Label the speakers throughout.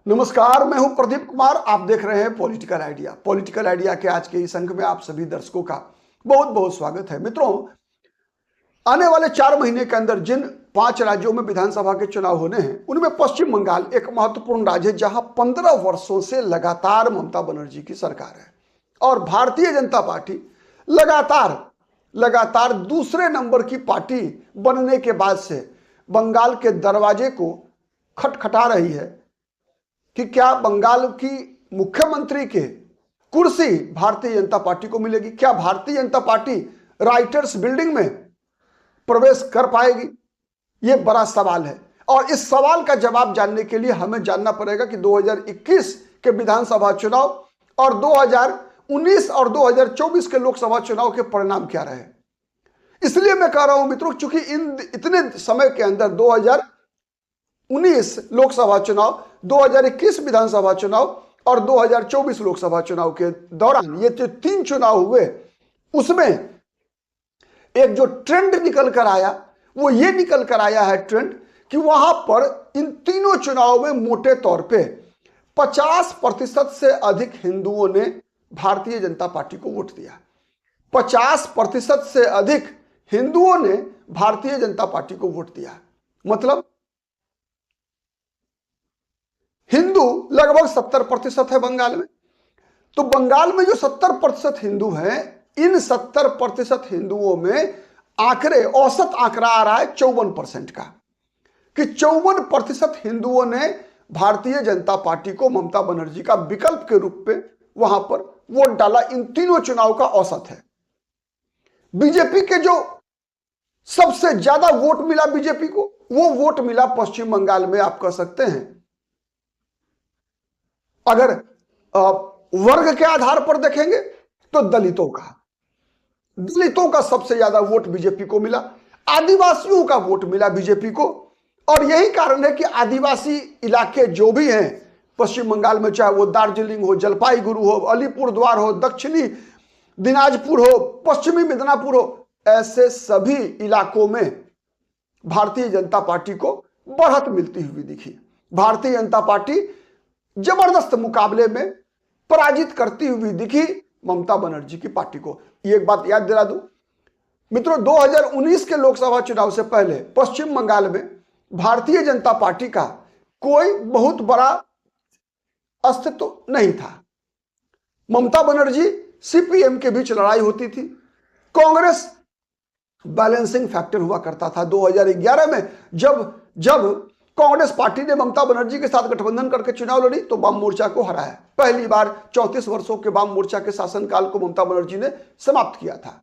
Speaker 1: नमस्कार, मैं हूं प्रदीप कुमार। आप देख रहे हैं पॉलिटिकल आइडिया। पॉलिटिकल आइडिया के आज के इस अंक में आप सभी दर्शकों का बहुत बहुत स्वागत है। मित्रों, आने वाले 4 महीने के अंदर जिन 5 राज्यों में विधानसभा के चुनाव होने हैं, उनमें पश्चिम बंगाल एक महत्वपूर्ण राज्य है, जहां 15 वर्षों से लगातार ममता बनर्जी की सरकार है और भारतीय जनता पार्टी लगातार दूसरे नंबर की पार्टी बनने के बाद से बंगाल के दरवाजे को खटखटा रही है कि क्या बंगाल की मुख्यमंत्री के कुर्सी भारतीय जनता पार्टी को मिलेगी। क्या Bharatiya Janata party writers building में प्रवेश कर पाएगी? यह बड़ा सवाल है और इस सवाल का जवाब जानने के लिए हमें जानना पड़ेगा कि 2021 के विधानसभा चुनाव और 2019 और 2024 के लोकसभा चुनाव के परिणाम क्या रहे। इसलिए मैं कह रहा हूं मित्रों, चूंकि इतने समय के अंदर 2019 लोकसभा चुनाव, 2021 विधानसभा चुनाव और 2024 लोकसभा चुनाव के दौरान ये जो 3 चुनाव हुए, उसमें एक जो ट्रेंड निकल कर आया वो ये निकल कर आया है ट्रेंड कि वहां पर इन तीनों चुनावों में मोटे तौर पे 50% से अधिक हिंदुओं ने भारतीय जनता पार्टी को वोट दिया। 50% से अधिक हिंदुओं ने भारतीय जनता पार्टी को वोट दिया। मतलब हिंदू लगभग 70% है बंगाल में। तो बंगाल में जो 70% हिंदू हैं, इन 70% हिंदुओं में औसत आंकड़ा आ रहा है 54% का, कि 54% हिंदुओं ने भारतीय जनता पार्टी को ममता बनर्जी का विकल्प के रूप में वहां पर वोट डाला। इन तीनों चुनाव का औसत है। बीजेपी के जो सबसे ज्यादा वोट मिला बीजेपी को, वो वोट मिला पश्चिम बंगाल में, आप कह सकते हैं अगर वर्ग के आधार पर देखेंगे तो दलितों का सबसे ज्यादा वोट बीजेपी को मिला। आदिवासियों का वोट मिला बीजेपी को और यही कारण है कि आदिवासी इलाके जो भी हैं पश्चिम बंगाल में, चाहे वो दार्जिलिंग हो, जलपाईगुड़ू हो, अलीपुरद्वार हो, दक्षिणी दिनाजपुर हो, पश्चिमी मिदनापुर हो, ऐसे सभी इलाकों में भारतीय जनता पार्टी को बढ़त मिलती हुई दिखी। भारतीय जनता पार्टी जबरदस्त मुकाबले में पराजित करती हुई दिखी ममता बनर्जी की पार्टी को। ये एक बात याद दिला दूं मित्रों, 2019 के लोकसभा चुनाव से पहले पश्चिम बंगाल में भारतीय जनता पार्टी का कोई बहुत बड़ा अस्तित्व नहीं था। ममता बनर्जी सीपीएम के बीच लड़ाई होती थी, कांग्रेस बैलेंसिंग फैक्टर हुआ करता था। 2011 में जब कांग्रेस पार्टी ने ममता बनर्जी के साथ गठबंधन करके चुनाव लड़ी तो वाम मोर्चा को हराया। पहली बार 34 वर्षों के वाम मोर्चा के शासनकाल को ममता बनर्जी ने समाप्त किया था।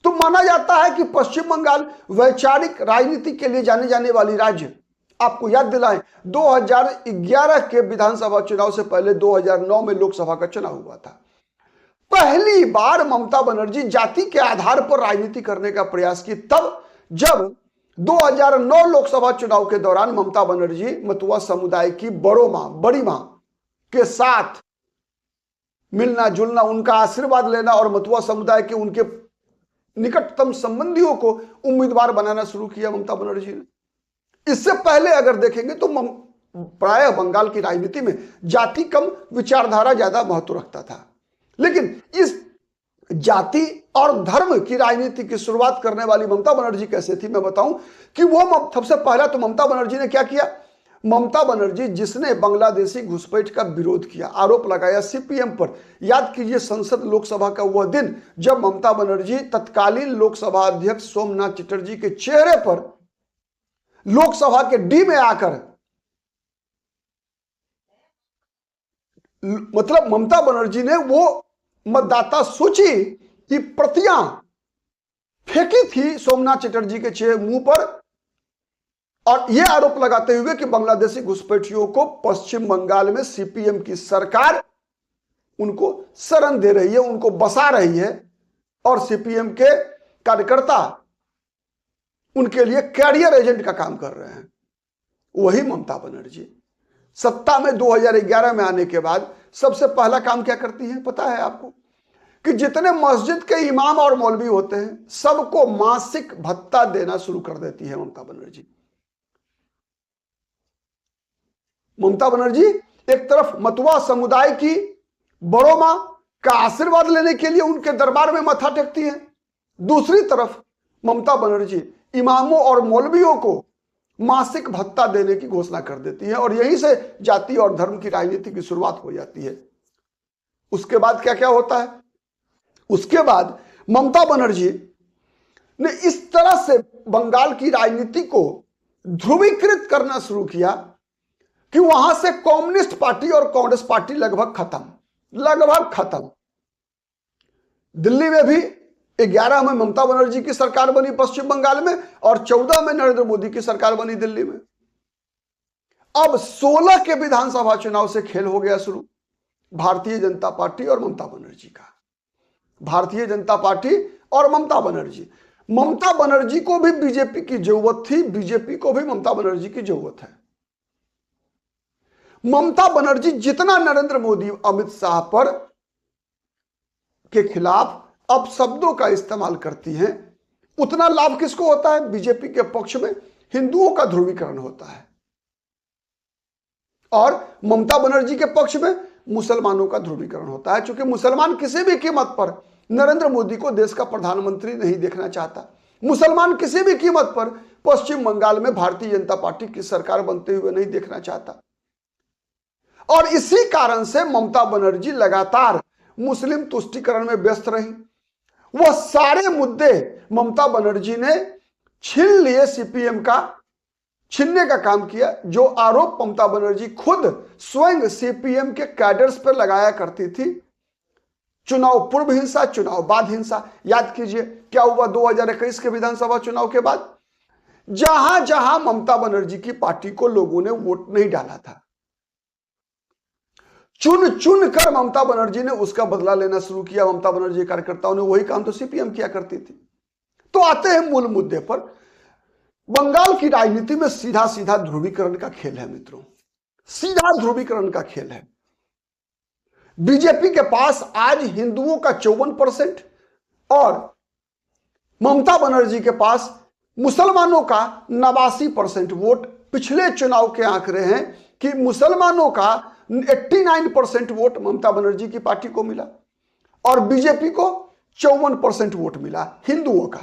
Speaker 1: तो माना जाता है कि पश्चिम बंगाल वैचारिक राजनीति के लिए जाने जाने वाली राज्य। आपको याद दिलाएं, 2011 के विधानसभा चुनाव से पहले 2009 में लोकसभा का चुनाव हुआ था। पहली बार ममता बनर्जी जाति के आधार पर राजनीति करने का प्रयास की, तब जब 2009 लोकसभा चुनाव के दौरान ममता बनर्जी मतुआ समुदाय की बड़ी मां के साथ मिलना जुलना, उनका आशीर्वाद लेना और मतुआ समुदाय के उनके निकटतम संबंधियों को उम्मीदवार बनाना शुरू किया ममता बनर्जी ने। इससे पहले अगर देखेंगे तो प्रायः बंगाल की राजनीति में जाति कम, विचारधारा ज्यादा महत्व रखता था। लेकिन इस जाति और धर्म की राजनीति की शुरुआत करने वाली ममता बनर्जी कैसे थी, मैं बताऊं कि वो सबसे पहला तो ममता बनर्जी ने क्या किया। ममता बनर्जी जिसने बांग्लादेशी घुसपैठ का विरोध किया, आरोप लगाया सीपीएम पर। याद कीजिए संसद लोकसभा का वह दिन जब ममता बनर्जी तत्कालीन लोकसभा अध्यक्ष सोमनाथ चटर्जी के चेहरे पर लोकसभा के डी में आकर, मतलब ममता बनर्जी ने वो मतदाता सूची की प्रतियां फेंकी थी सोमनाथ चटर्जी के मुंह पर और यह आरोप लगाते हुए कि बांग्लादेशी घुसपैठियों को पश्चिम बंगाल में सीपीएम की सरकार उनको शरण दे रही है, उनको बसा रही है और सीपीएम के कार्यकर्ता उनके लिए कैरियर एजेंट का काम कर रहे हैं। वही ममता बनर्जी सत्ता में 2011 में आने के बाद सबसे पहला काम क्या करती है पता है आपको? कि जितने मस्जिद के इमाम और मौलवी होते हैं सबको मासिक भत्ता देना शुरू कर देती है ममता बनर्जी। ममता बनर्जी एक तरफ मतुआ समुदाय की बड़ो मां का आशीर्वाद लेने के लिए उनके दरबार में माथा टेकती हैं, दूसरी तरफ ममता बनर्जी इमामों और मौलवियों को मासिक भत्ता देने की घोषणा कर देती है और यहीं से जाति और धर्म की राजनीति की शुरुआत हो जाती है। उसके बाद क्या क्या होता है? उसके बाद ममता बनर्जी ने इस तरह से बंगाल की राजनीति को ध्रुवीकृत करना शुरू किया कि वहां से कम्युनिस्ट पार्टी और कांग्रेस पार्टी लगभग खत्म। दिल्ली में भी 11 में ममता बनर्जी की सरकार बनी पश्चिम बंगाल में और 14 में नरेंद्र मोदी की सरकार बनी दिल्ली में। अब 16 के विधानसभा चुनाव से खेल हो गया शुरू भारतीय जनता पार्टी और ममता बनर्जी का। भारतीय जनता पार्टी और ममता बनर्जी को भी बीजेपी की जरूरत थी, बीजेपी को भी ममता बनर्जी की जरूरत है। ममता बनर्जी जितना नरेंद्र मोदी अमित शाह पर के खिलाफ अपशब्दों का इस्तेमाल करती हैं, उतना लाभ किसको होता है? बीजेपी के पक्ष में हिंदुओं का ध्रुवीकरण होता है और ममता बनर्जी के पक्ष में मुसलमानों का ध्रुवीकरण होता है, क्योंकि मुसलमान किसी भी कीमत पर नरेंद्र मोदी को देश का प्रधानमंत्री नहीं देखना चाहता। मुसलमान किसी भी कीमत पर पश्चिम बंगाल में भारतीय जनता पार्टी की सरकार बनते हुए नहीं देखना चाहता। और इसी कारण से ममता बनर्जी लगातार मुस्लिम तुष्टीकरण में व्यस्त रही। वह सारे मुद्दे ममता बनर्जी ने छीन लिए, सीपीएम का छीनने का काम किया। जो आरोप ममता बनर्जी खुद स्वयं सीपीएम के कैडर्स पर लगाया करती थी, चुनाव पूर्व हिंसा, चुनाव बाद हिंसा। याद कीजिए क्या हुआ 2021 के विधानसभा चुनाव के बाद। जहां जहां ममता बनर्जी की पार्टी को लोगों ने वोट नहीं डाला था, चुन चुन कर ममता बनर्जी ने उसका बदला लेना शुरू किया। ममता बनर्जी कार्यकर्ताओं ने वही काम तो सीपीएम किया करती थी। तो आते हैं मूल मुद्दे पर। बंगाल की राजनीति में सीधा सीधा ध्रुवीकरण का खेल है मित्रों, सीधा ध्रुवीकरण का खेल है। बीजेपी के पास आज हिंदुओं का 54% और ममता बनर्जी के पास मुसलमानों का 89% वोट। पिछले चुनाव के आंकड़े हैं कि मुसलमानों का 89% वोट ममता बनर्जी की पार्टी को मिला और बीजेपी को 54% वोट मिला हिंदुओं का।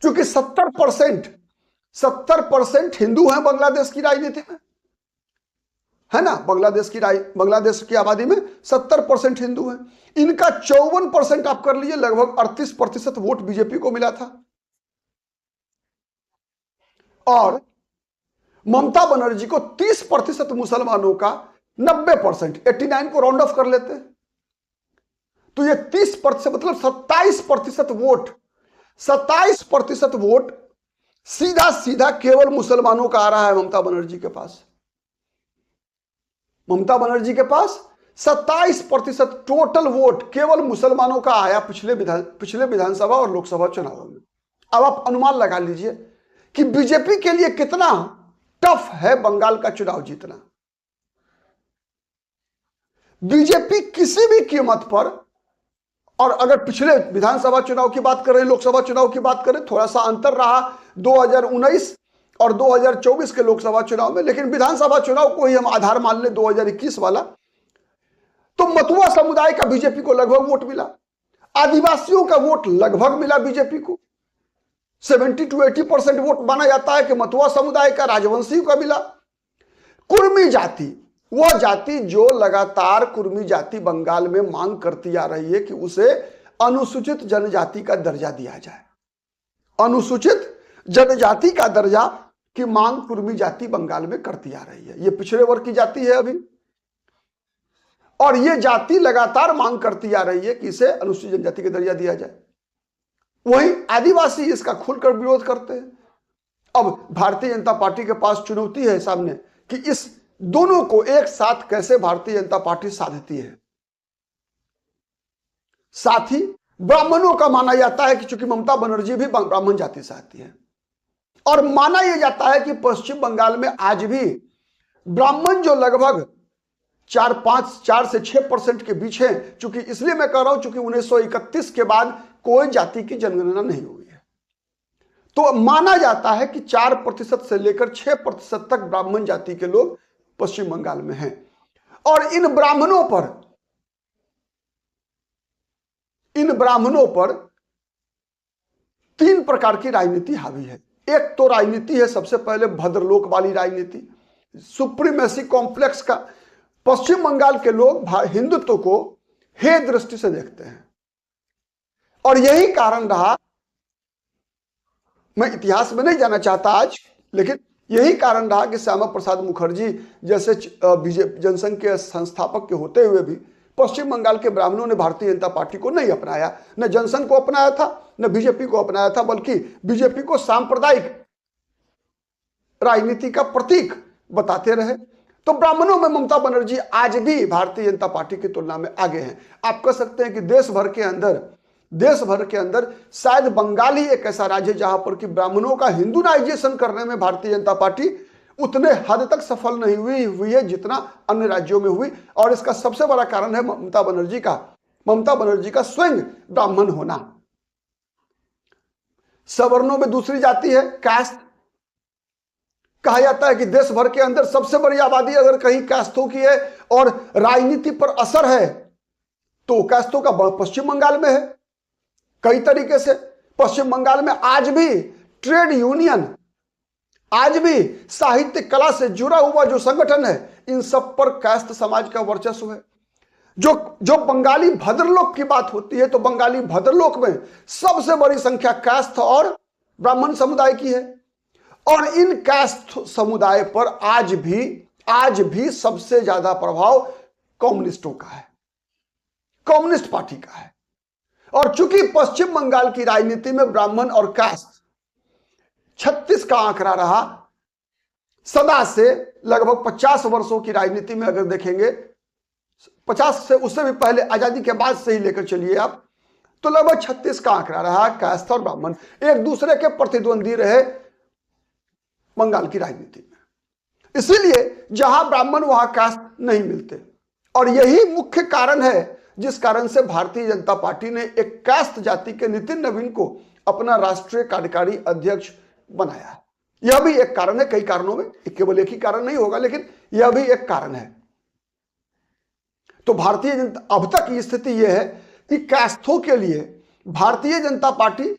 Speaker 1: क्योंकि 70% हिंदू हैं बांग्लादेश की राजनीति में, है ना। बांग्लादेश की आबादी में 70% हिंदू हैं। इनका 54% आप कर लीजिए, लगभग 38% वोट बीजेपी को मिला था। और ममता बनर्जी को 30% मुसलमानों का 90%, 89 को राउंड ऑफ कर लेते हैं तो ये 30% मतलब 27% वोट, 27% वोट सीधा सीधा केवल मुसलमानों का आ रहा है ममता बनर्जी के पास। ममता बनर्जी के पास 27% टोटल वोट केवल मुसलमानों का आया पिछले विधानसभा और लोकसभा चुनावों में। अब आप अनुमान लगा लीजिए कि बीजेपी के लिए कितना टफ है बंगाल का चुनाव जीतना। बीजेपी किसी भी कीमत पर, और अगर पिछले विधानसभा चुनाव की बात करें, लोकसभा चुनाव की बात करें, थोड़ा सा अंतर रहा 2019 और 2024 के लोकसभा चुनाव में, लेकिन विधानसभा चुनाव को ही हम आधार मान ले 2021 वाला, तो मतुआ समुदाय का बीजेपी को लगभग वोट मिला, आदिवासियों का वोट लगभग मिला बीजेपी को। 70 to 80% वोट माना जाता है कि मतुआ समुदाय का, राजवंशियों का मिला। कुर्मी जाति, वह जाति जो लगातार कुर्मी जाति बंगाल में मांग करती आ रही है कि उसे अनुसूचित जनजाति का दर्जा दिया जाए। अनुसूचित जनजाति का दर्जा की मांग कुर्मी जाति बंगाल में करती आ रही है। यह पिछड़े वर्ग की जाति है अभी, और यह जाति लगातार मांग करती आ रही है कि इसे अनुसूचित जनजाति का दर्जा दिया जाए। वहीं आदिवासी इसका खुलकर विरोध करते हैं। अब भारतीय जनता पार्टी के पास चुनौती है सामने कि इस दोनों को एक साथ कैसे भारतीय जनता पार्टी साधती है। साथ ही ब्राह्मणों का माना जाता है कि चूंकि ममता बनर्जी भी ब्राह्मण जाति से आती है, और माना यह जाता है कि पश्चिम बंगाल में आज भी ब्राह्मण जो लगभग 4 से 6% के बीच है। चूंकि इसलिए मैं कह रहा हूं चूंकि 1931 के बाद कोई जाति की जनगणना नहीं हुई है, तो माना जाता है कि 4% से लेकर 6% तक ब्राह्मण जाति के लोग पश्चिम बंगाल में हैं। और इन ब्राह्मणों पर 3 प्रकार की राजनीति हावी है। एक तो राजनीति है सबसे पहले भद्रलोक वाली राजनीति, सुप्रीमेसी कॉम्प्लेक्स का। पश्चिम बंगाल के लोग हिंदुत्व को हे दृष्टि से देखते हैं और यही कारण रहा, मैं इतिहास में नहीं जाना चाहता आज, लेकिन यही कारण रहा कि श्यामा प्रसाद मुखर्जी जैसे जनसंघ के संस्थापक के होते हुए भी पश्चिम बंगाल के ब्राह्मणों ने भारतीय जनता पार्टी को नहीं अपनाया, न जनसंघ को अपनाया था न बीजेपी को अपनाया था, बल्कि बीजेपी को सांप्रदायिक राजनीति का प्रतीक बताते रहे। तो ब्राह्मणों में ममता बनर्जी आज भी भारतीय जनता पार्टी की तुलना में आगे हैं। आप कह सकते हैं कि देश भर के अंदर शायद बंगाल ही एक ऐसा राज्य है जहां पर कि ब्राह्मणों का हिंदुनाइजेशन करने में भारतीय जनता पार्टी उतने हद तक सफल नहीं हुई है जितना अन्य राज्यों में हुई। और इसका सबसे बड़ा कारण है ममता बनर्जी का स्वयं ब्राह्मण होना। सवर्णों में दूसरी जाति है कास्ट। कहा जाता है कि देश भर के अंदर सबसे बड़ी आबादी अगर कहीं कास्तों की है और राजनीति पर असर है तो कास्तों का पश्चिम बंगाल में है। कई तरीके से पश्चिम बंगाल में आज भी ट्रेड यूनियन, आज भी साहित्य कला से जुड़ा हुआ जो संगठन है, इन सब पर कास्त समाज का वर्चस्व है। जो बंगाली भद्रलोक की बात होती है तो बंगाली भद्रलोक में सबसे बड़ी संख्या कास्त और ब्राह्मण समुदाय की है। और इन कास्ट समुदाय पर आज भी सबसे ज्यादा प्रभाव कम्युनिस्टों का है, कम्युनिस्ट पार्टी का है। और चूंकि पश्चिम बंगाल की राजनीति में ब्राह्मण और कास्ट 36 का आंकड़ा रहा सदा से, लगभग 50 वर्षों की राजनीति में अगर देखेंगे, 50 से उससे भी पहले आजादी के बाद से ही लेकर चलिए आप, तो लगभग 36 का आंकड़ा रहा। कास्ट और ब्राह्मण एक दूसरे के प्रतिद्वंदी रहे बंगाल की राजनीति में। इसीलिए जहां ब्राह्मण वहां कास्ट नहीं मिलते। और यही मुख्य कारण है जिस कारण से भारतीय जनता पार्टी ने एक कास्ट जाति के नितिन नवीन को अपना राष्ट्रीय कार्यकारी अध्यक्ष बनाया। यह भी एक कारण है, कई कारणों में, केवल एक ही कारण नहीं होगा, लेकिन यह भी एक कारण है। तो भारतीय जनता, अब तक की स्थिति यह है कि कास्थों के लिए Bharatiya Janata party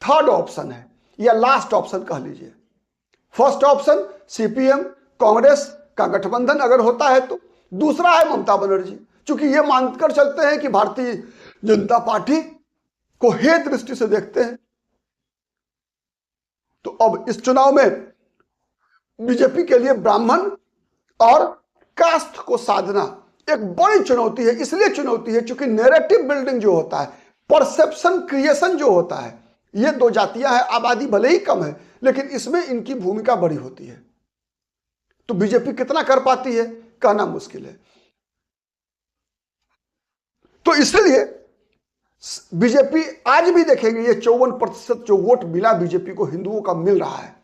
Speaker 1: third option है या लास्ट ऑप्शन कह लीजिए। फर्स्ट ऑप्शन सीपीएम कांग्रेस का गठबंधन अगर होता है तो, दूसरा है ममता बनर्जी। चूंकि ये मानकर चलते हैं कि भारतीय जनता पार्टी को हे दृष्टि से देखते हैं, तो अब इस चुनाव में बीजेपी के लिए ब्राह्मण और कास्ट को साधना एक बड़ी चुनौती है। इसलिए चुनौती है क्योंकि नैरेटिव बिल्डिंग जो होता है, परसेप्शन क्रिएशन जो होता है, ये दो जातियां हैं, आबादी भले ही कम है लेकिन इसमें इनकी भूमिका बड़ी होती है। तो बीजेपी कितना कर पाती है कहना मुश्किल है। तो इसलिए बीजेपी आज भी देखेंगे, ये 54% जो वोट मिला बीजेपी को हिंदुओं का मिल रहा है,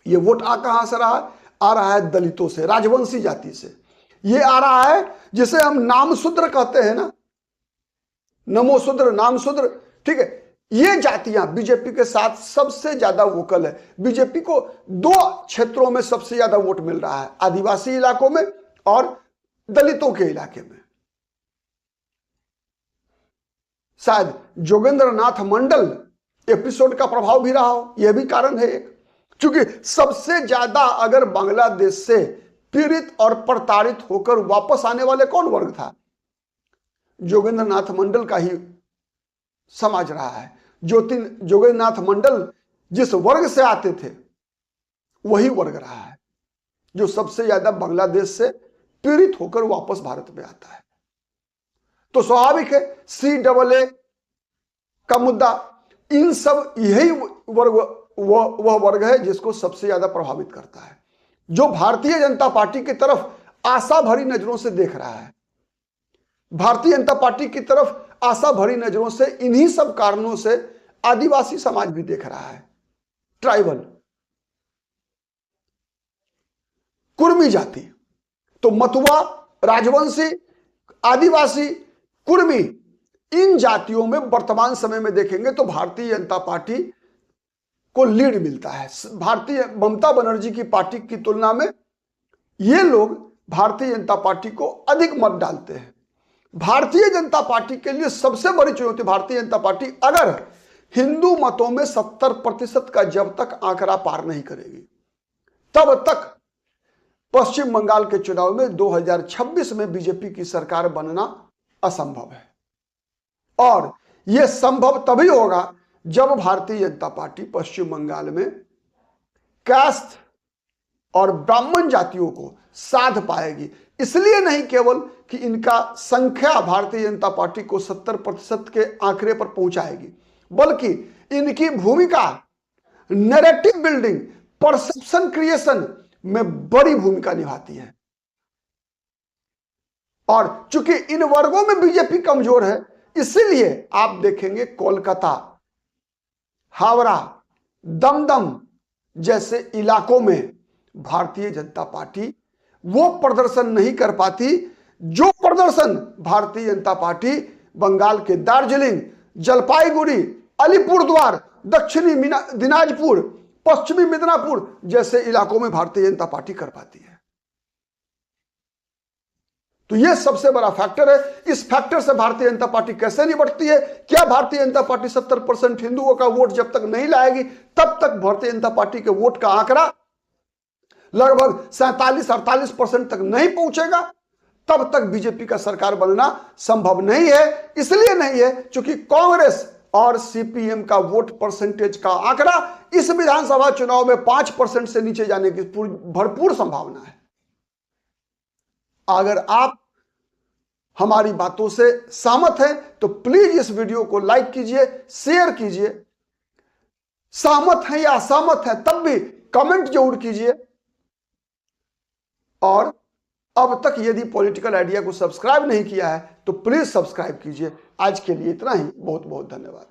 Speaker 1: ये वोट कहां से रहा है? आ रहा है दलितों से, राजवंशी जाति से। ये आ रहा है जिसे हम नामशूद्र कहते हैं ना, नमोशूद्र, नामशूद्र, ठीक है। ये जातियां बीजेपी के साथ सबसे ज्यादा वोकल है। बीजेपी को 2 क्षेत्रों में सबसे ज्यादा वोट मिल रहा है, आदिवासी इलाकों में और दलितों के इलाके में। शायद जोगेंद्र नाथ मंडल एपिसोड का प्रभाव भी रहा हो, यह भी कारण है एक। क्योंकि सबसे ज्यादा अगर बांग्लादेश से पीड़ित और प्रताड़ित होकर वापस आने वाले कौन वर्ग था? जोगेंद्र नाथ मंडल का ही समाज रहा है। जोगेंद्र नाथ मंडल जिस वर्ग से आते थे वही वर्ग रहा है जो सबसे ज्यादा बांग्लादेश से पीड़ित होकर वापस भारत में आता है। तो स्वाभाविक है CAA का मुद्दा, इन सब यही वर्ग वह वर्ग है जिसको सबसे ज्यादा प्रभावित करता है, जो भारतीय जनता पार्टी की तरफ आशा भरी नजरों से देख रहा है। भारतीय जनता पार्टी की तरफ आशा भरी नजरों से इन्हीं सब कारणों से आदिवासी समाज भी देख रहा है। ट्राइबल, कुर्मी जाति, तो मतुआ, राजवंशी, आदिवासी, कुर्मी, इन जातियों में वर्तमान समय में देखेंगे तो भारतीय जनता पार्टी को लीड मिलता है। भारतीय ममता बनर्जी की पार्टी की तुलना में ये लोग भारतीय जनता पार्टी को अधिक मत डालते हैं। भारतीय जनता पार्टी के लिए सबसे बड़ी चुनौती, भारतीय जनता पार्टी अगर हिंदू मतों में 70% का जब तक आंकड़ा पार नहीं करेगी, तब तक पश्चिम बंगाल के चुनाव में 2026 में बीजेपी की सरकार बनना असंभव है। और यह संभव तभी होगा जब भारतीय जनता पार्टी पश्चिम बंगाल में कास्ट और ब्राह्मण जातियों को साध पाएगी। इसलिए नहीं केवल कि इनका संख्या भारतीय जनता पार्टी को 70% के आंकड़े पर पहुंचाएगी, बल्कि इनकी भूमिका नैरेटिव बिल्डिंग, परसेप्शन क्रिएशन में बड़ी भूमिका निभाती है। और चूंकि इन वर्गों में बीजेपी कमजोर है, इसीलिए आप देखेंगे कोलकाता, हावड़ा, दमदम जैसे इलाकों में भारतीय जनता पार्टी वो प्रदर्शन नहीं कर पाती जो प्रदर्शन भारतीय जनता पार्टी बंगाल के दार्जिलिंग, जलपाईगुड़ी, अलीपुरद्वार, दक्षिणी दिनाजपुर, पश्चिमी मिदनापुर जैसे इलाकों में भारतीय जनता पार्टी कर पाती है। तो यह सबसे बड़ा फैक्टर है। इस फैक्टर से भारतीय जनता पार्टी कैसे निपटती है? क्या भारतीय जनता पार्टी 70% हिंदुओं का वोट जब तक नहीं लाएगी, तब तक भारतीय जनता पार्टी के वोट का आंकड़ा लगभग 47-48% तक नहीं पहुंचेगा, तब तक बीजेपी का सरकार बनना संभव नहीं है। इसलिए नहीं है क्योंकि कांग्रेस और सीपीएम का वोट परसेंटेज का आंकड़ा इस विधानसभा चुनाव में 5% से नीचे जाने की भरपूर संभावना है। अगर आप हमारी बातों से सहमत हैं तो प्लीज इस वीडियो को लाइक कीजिए, शेयर कीजिए। सहमत हैं या असहमत हैं तब भी कमेंट जरूर कीजिए। और अब तक यदि पॉलिटिकल आइडिया को सब्सक्राइब नहीं किया है तो प्लीज सब्सक्राइब कीजिए। आज के लिए इतना ही। बहुत बहुत धन्यवाद।